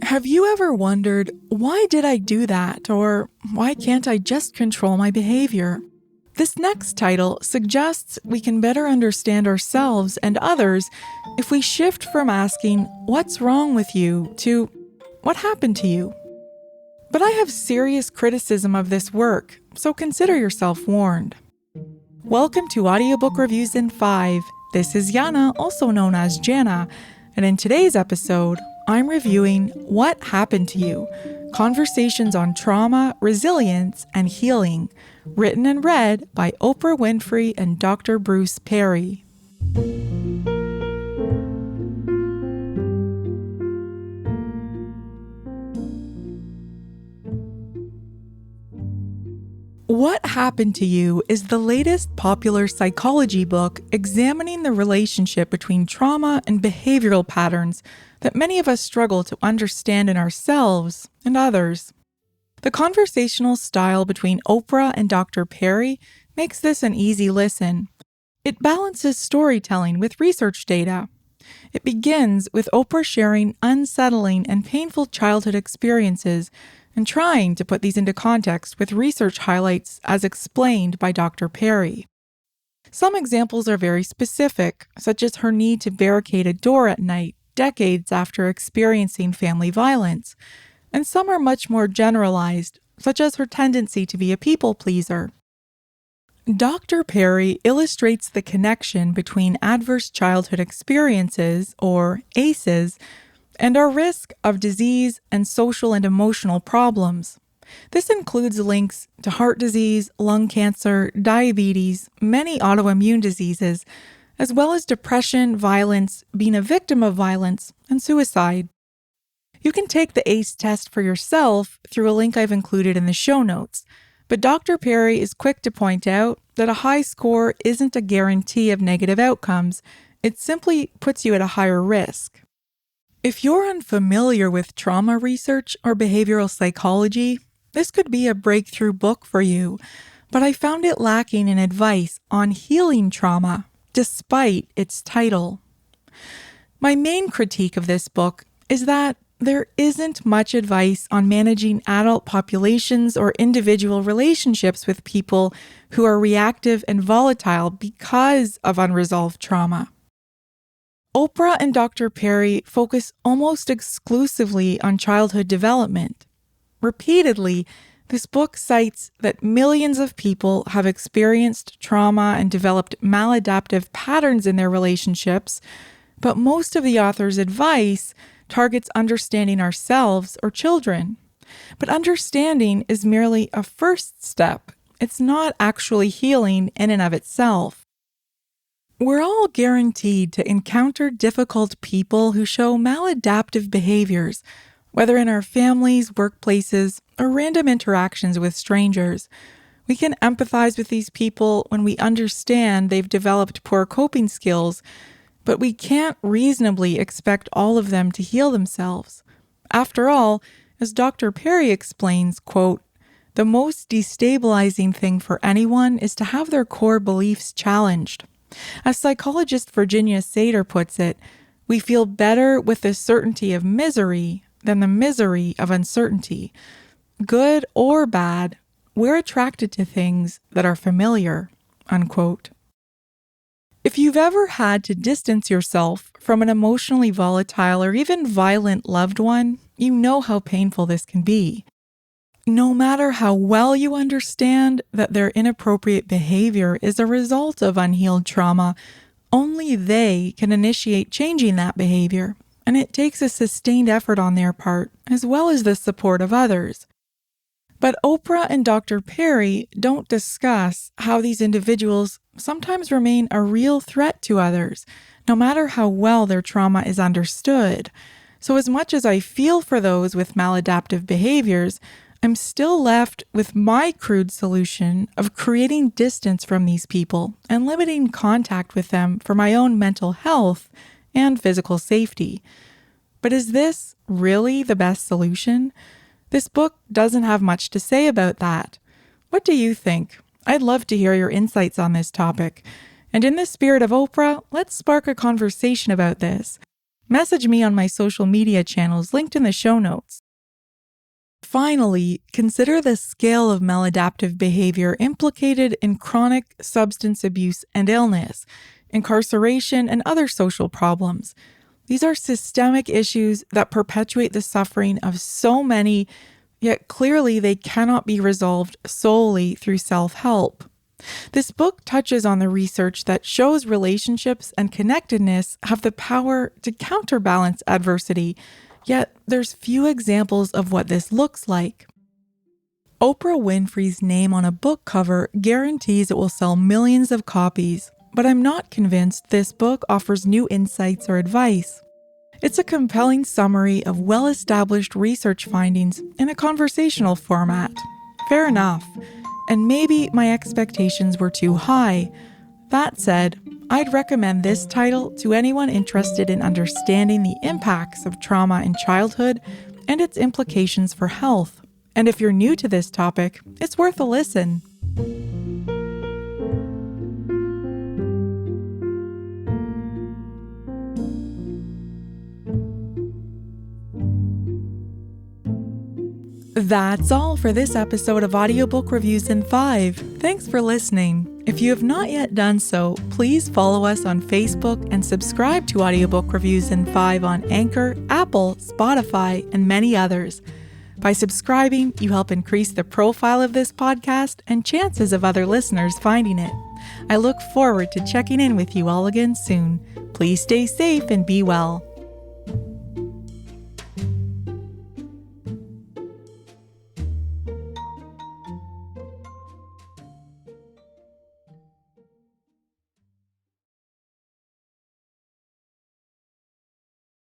Have you ever wondered, why did I do that? Or why can't I just control my behavior? This next title suggests we can better understand ourselves and others if we shift from asking, what's wrong with you, to what happened to you? But I have serious criticism of this work, so consider yourself warned. Welcome to Audiobook Reviews in 5. This is Yana, also known as Jana, and in today's episode, I'm reviewing What Happened to You? Conversations on Trauma, Resilience, and Healing, written and read by Oprah Winfrey and Dr. Bruce Perry. What Happened to You is the latest popular psychology book examining the relationship between trauma and behavioral patterns that many of us struggle to understand in ourselves and others. The conversational style between Oprah and Dr. Perry makes this an easy listen. It balances storytelling with research data. It begins with Oprah sharing unsettling and painful childhood experiences and trying to put these into context with research highlights as explained by Dr. Perry. Some examples are very specific, such as her need to barricade a door at night decades after experiencing family violence, and some are much more generalized, such as her tendency to be a people pleaser. Dr. Perry illustrates the connection between adverse childhood experiences, or ACEs, and our risk of disease and social and emotional problems. This includes links to heart disease, lung cancer, diabetes, many autoimmune diseases, as well as depression, violence, being a victim of violence, and suicide. You can take the ACE test for yourself through a link I've included in the show notes, but Dr. Perry is quick to point out that a high score isn't a guarantee of negative outcomes. It simply puts you at a higher risk. If you're unfamiliar with trauma research or behavioral psychology, this could be a breakthrough book for you, but I found it lacking in advice on healing trauma, despite its title. My main critique of this book is that there isn't much advice on managing adult populations or individual relationships with people who are reactive and volatile because of unresolved trauma. Oprah and Dr. Perry focus almost exclusively on childhood development. Repeatedly, this book cites that millions of people have experienced trauma and developed maladaptive patterns in their relationships, but most of the author's advice targets understanding ourselves or children. But understanding is merely a first step. It's not actually healing in and of itself. We're all guaranteed to encounter difficult people who show maladaptive behaviors, whether in our families, workplaces, or random interactions with strangers. We can empathize with these people when we understand they've developed poor coping skills, but we can't reasonably expect all of them to heal themselves. After all, as Dr. Perry explains, quote, "The most destabilizing thing for anyone is to have their core beliefs challenged. As psychologist Virginia Sater puts it, we feel better with the certainty of misery than the misery of uncertainty. Good or bad, we're attracted to things that are familiar," unquote. If you've ever had to distance yourself from an emotionally volatile or even violent loved one, you know how painful this can be. No matter how well you understand that their inappropriate behavior is a result of unhealed trauma, only they can initiate changing that behavior, and it takes a sustained effort on their part, as well as the support of others. But Oprah and Dr. Perry don't discuss how these individuals sometimes remain a real threat to others, no matter how well their trauma is understood. So as much as I feel for those with maladaptive behaviors, I'm still left with my crude solution of creating distance from these people and limiting contact with them for my own mental health and physical safety. But is this really the best solution? This book doesn't have much to say about that. What do you think? I'd love to hear your insights on this topic. And in the spirit of Oprah, let's spark a conversation about this. Message me on my social media channels linked in the show notes. Finally, consider the scale of maladaptive behavior implicated in chronic substance abuse and illness, incarceration, and other social problems. These are systemic issues that perpetuate the suffering of so many, yet clearly they cannot be resolved solely through self-help. This book touches on the research that shows relationships and connectedness have the power to counterbalance adversity, yet there's few examples of what this looks like. Oprah Winfrey's name on a book cover guarantees it will sell millions of copies, but I'm not convinced this book offers new insights or advice. It's a compelling summary of well-established research findings in a conversational format. Fair enough. And maybe my expectations were too high. That said, I'd recommend this title to anyone interested in understanding the impacts of trauma in childhood and its implications for health. And if you're new to this topic, it's worth a listen. That's all for this episode of Audiobook Reviews in 5. Thanks for listening. If you have not yet done so, please follow us on Facebook and subscribe to Audiobook Reviews in 5 on Anchor, Apple, Spotify, and many others. By subscribing, you help increase the profile of this podcast and chances of other listeners finding it. I look forward to checking in with you all again soon. Please stay safe and be well.